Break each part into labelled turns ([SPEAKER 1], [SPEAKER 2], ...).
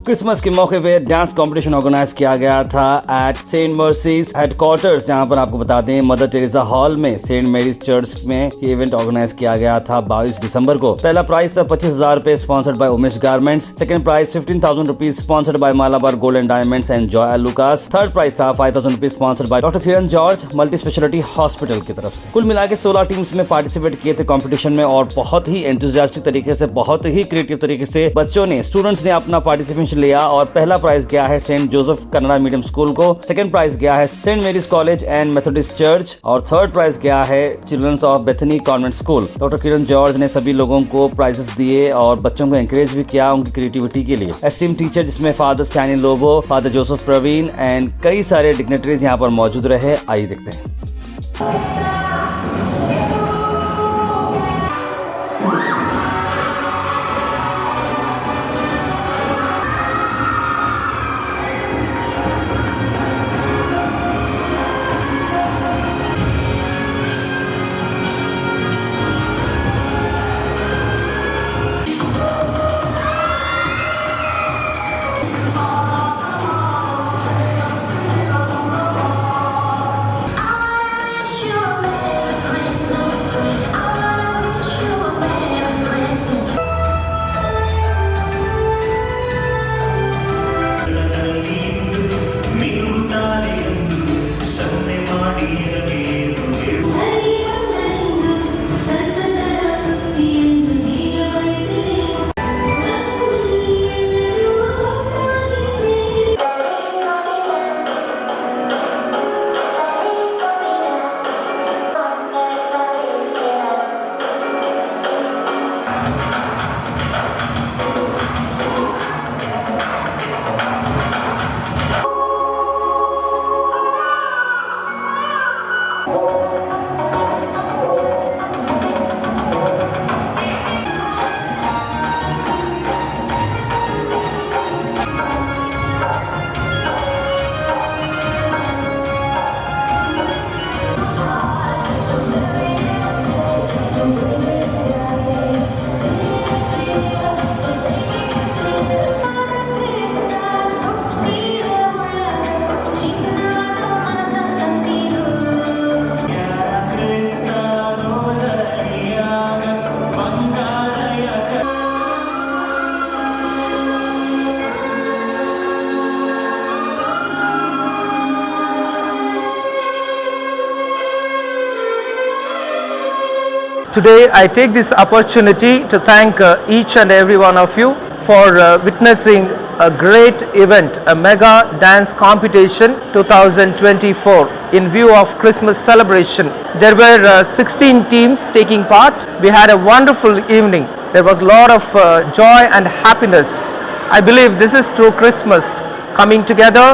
[SPEAKER 1] Christmas के मौके पे डांस कंपटीशन ऑर्गेनाइज किया गया था एट सेंट मर्सीज हेडक्वार्टर्स, जहां पर आपको बता दें मदर टेरेसा हॉल में सेंट मेरीज चर्च में ये इवेंट ऑर्गेनाइज किया गया था 22 दिसंबर को। पहला प्राइज था 25,000 रुपए sponsored by Umesh garments. Second prize 15,000 rupees sponsored by Malabar gold and diamonds and Joy Lucas. Third prize था 5,000 rupees sponsored by doctor Kiran George multi speciality hospital की तरफ से। कुल मिला के 16 टीम्स में पार्टिसिपेट किए थे कॉम्पिटिशन में और बहुत ही एंथुसियास्टिक तरीके से, बहुत ही क्रिएटिव तरीके से बच्चों ने, स्टूडेंट्स ने अपना पार्टिसिपेशन लिया। और पहला प्राइज गया है saint Joseph Kannada medium school को, सेकंड प्राइज गया है saint Mary's college and Methodist church और थर्ड प्राइज गया है children's of Bethany convent school. Doctor Kiran George ने सभी लोगों को प्राइजेस दिए और बच्चों को एंकरेज भी किया उनकी क्रिएटिविटी के लिए। एस्टीम टीचर जिसमें father Stanny Lobo, father Joseph Praveen and कई सारे डिग्नेटरीज यहाँ पर मौजूद रहे। आइए देखते हैं।
[SPEAKER 2] Today I take this opportunity to thank each and every one of you for witnessing a great event, a mega dance competition 2024 in view of Christmas celebration. There were 16 teams taking part. We had a wonderful evening. There was a lot of joy and happiness. I believe this is true Christmas, coming together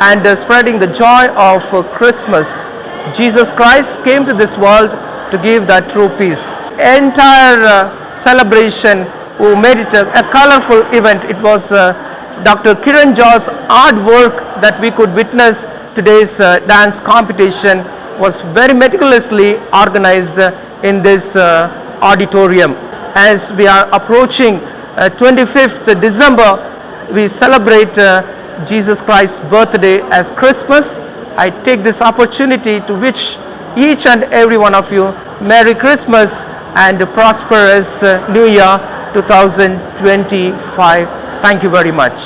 [SPEAKER 2] and spreading the joy of Christmas. Jesus Christ came to this world to give that true peace. Entire celebration who made it a colorful event. It was Dr. Kiran Jaw's hard work that we could witness. Today's dance competition was very meticulously organized in this auditorium. As we are approaching 25th December, we celebrate Jesus Christ's birthday as Christmas. I take this opportunity to wish each and every one of you Merry Christmas and prosperous New Year 2025. Thank you very much.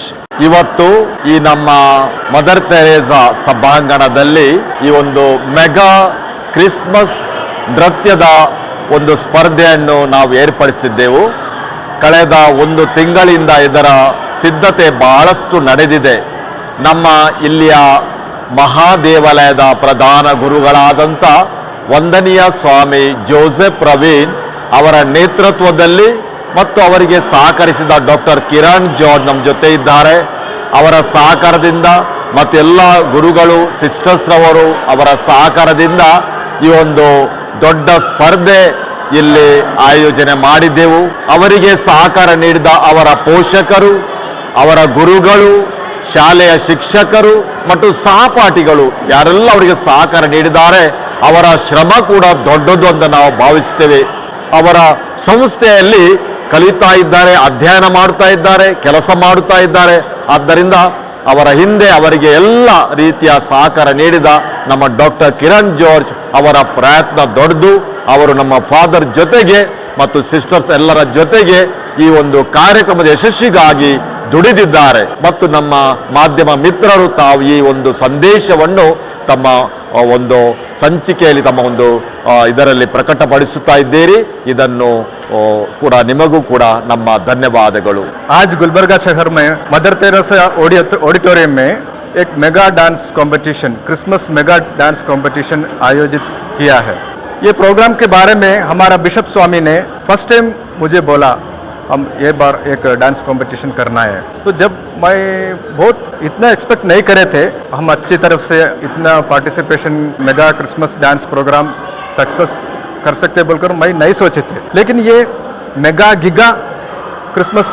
[SPEAKER 3] ಇವತ್ತು ಈ ನಮ್ಮ mother Teresa ಸಭಾಂಗಣದಲ್ಲಿ ಈ ಒಂದು mega Christmas ನೃತ್ಯದ ಒಂದು ಸ್ಪರ್ಧೆಯನ್ನು ನಾವು ಏರ್ಪಡಿಸಿದ್ದೆವು. ಕಳೆದ ಒಂದು ತಿಂಗಳಿಂದ ಇದರ ಸಿದ್ಧತೆ ಬಹಳಷ್ಟು ನಡೆದಿದೆ. ನಮ್ಮ ಇಲ್ಲಿಯ ಮಹಾದೇವಾಲಯದ ಪ್ರಧಾನ ಗುರುಗಳಾದಂಥ ವಂದನೀಯ ಸ್ವಾಮಿ ಜೋಸೆಫ್ ಪ್ರವೀಣ್ ಅವರ ನೇತೃತ್ವದಲ್ಲಿ ಮತ್ತು ಅವರಿಗೆ ಸಹಕರಿಸಿದ ಡಾಕ್ಟರ್ ಕಿರಣ್ ಜಾರ್ಜ್ ನಮ್ಮ ಜೊತೆ ಇದ್ದಾರೆ. ಅವರ ಸಹಕಾರದಿಂದ ಮತ್ತೆಲ್ಲ ಗುರುಗಳು, ಸಿಸ್ಟರ್ಸ್ ರವರು ಅವರ ಸಹಕಾರದಿಂದ ಈ ಒಂದು ದೊಡ್ಡ ಸ್ಪರ್ಧೆ ಇಲ್ಲಿ ಆಯೋಜನೆ ಮಾಡಿದ್ದೆವು. ಅವರಿಗೆ ಸಹಕಾರ ನೀಡಿದ ಅವರ ಪೋಷಕರು, ಅವರ ಗುರುಗಳು, ಶಾಲೆಯ ಶಿಕ್ಷಕರು ಮತ್ತು ಸಹಪಾಠಿಗಳು ಯಾರೆಲ್ಲ ಅವರಿಗೆ ಸಹಕಾರ ನೀಡಿದ್ದಾರೆ ಅವರ ಶ್ರಮ ಕೂಡ ದೊಡ್ಡದು ಅಂತ ನಾವು ಭಾವಿಸ್ತೇವೆ. ಅವರ ಸಂಸ್ಥೆಯಲ್ಲಿ ಕಲಿತಾ ಇದ್ದಾರೆ, ಅಧ್ಯಯನ ಮಾಡ್ತಾ ಇದ್ದಾರೆ, ಕೆಲಸ ಮಾಡುತ್ತಾ ಇದ್ದಾರೆ. ಆದ್ದರಿಂದ ಅವರ ಹಿಂದೆ ಅವರಿಗೆ ಎಲ್ಲ ರೀತಿಯ ಸಹಕಾರ ನೀಡಿದ ನಮ್ಮ ಡಾಕ್ಟರ್ ಕಿರಣ್ ಜಾರ್ಜ್ ಅವರ ಪ್ರಯತ್ನ ದೊಡ್ಡದು. ಅವರು ನಮ್ಮ ಫಾದರ್ ಜೊತೆಗೆ ಮತ್ತು ಸಿಸ್ಟರ್ಸ್ ಎಲ್ಲರ ಜೊತೆಗೆ ಈ ಒಂದು ಕಾರ್ಯಕ್ರಮದ ಯಶಸ್ವಿಗಾಗಿ ದುಡಿದಿದ್ದಾರೆ. ಮತ್ತು ನಮ್ಮ ಮಾಧ್ಯಮ ಮಿತ್ರರು ತಾವು ಈ ಒಂದು ಸಂದೇಶವನ್ನು ತಮ್ಮ ಒಂದು ಸಂಚಿಕೆಯಲ್ಲಿ ತಮ್ಮ ಒಂದು ಇದರಲ್ಲಿ ಪ್ರಕಟಪಡಿಸುತ್ತಾ ಇದ್ದೀರಿ. ಇದನ್ನು ಕೂಡ ನಿಮಗೂ ಕೂಡ ನಮ್ಮ ಧನ್ಯವಾದಗಳು.
[SPEAKER 4] आज गुलबर्गा शहर में मदर तेरेसा ऑडिटोरियम में एक mega dance competition, Christmas mega dance competition आयोजित किया है. ये प्रोग्राम के बारे में हमारा बिशप स्वामी ने फर्स्ट टाइम मुझे बोला हम ये बार एक डांस कंपटीशन करना है. तो जब मैं बहुत इतना एक्सपेक्ट नहीं करे थे हम अच्छी तरफ से इतना participation mega Christmas dance programme success कर सकते बोलकर मैं नहीं सोचे थे. लेकिन ये mega giga Christmas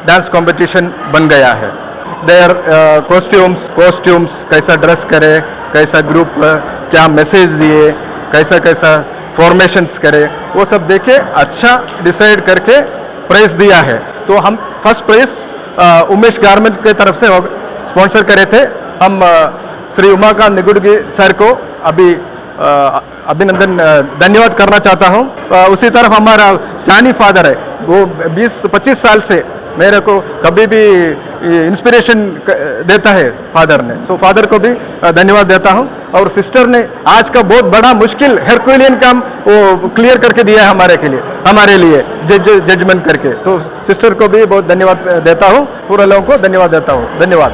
[SPEAKER 4] dance competition बन गया है. देयर कॉस्ट्यूम्स कैसा ड्रेस करे, कैसा ग्रुप क्या मैसेज दिए, कैसा कैसा फॉर्मेशंस करे, वो सब देखे अच्छा डिसाइड करके प्राइज दिया है. तो हम फर्स्ट प्राइज उमेश गारमेंट के तरफ से स्पॉन्सर करे थे. हम श्री उमाकांत निगुडगी सर को अभी अभिनंदन धन्यवाद करना चाहता हूँ. उसी तरफ हमारा स्टानी फादर है, वो 20-25 साल से मेरे को कभी भी इंस्पिरेशन देता है फादर ने. सो फादर को भी धन्यवाद देता हूँ. और सिस्टर ने आज का बहुत बड़ा मुश्किल हेरक्यूलियन काम वो क्लियर करके दिया है हमारे लिए जजमेंट करके. तो सिस्टर को भी बहुत धन्यवाद देता हूँ, पूरे लोगों को धन्यवाद देता हूँ. धन्यवाद.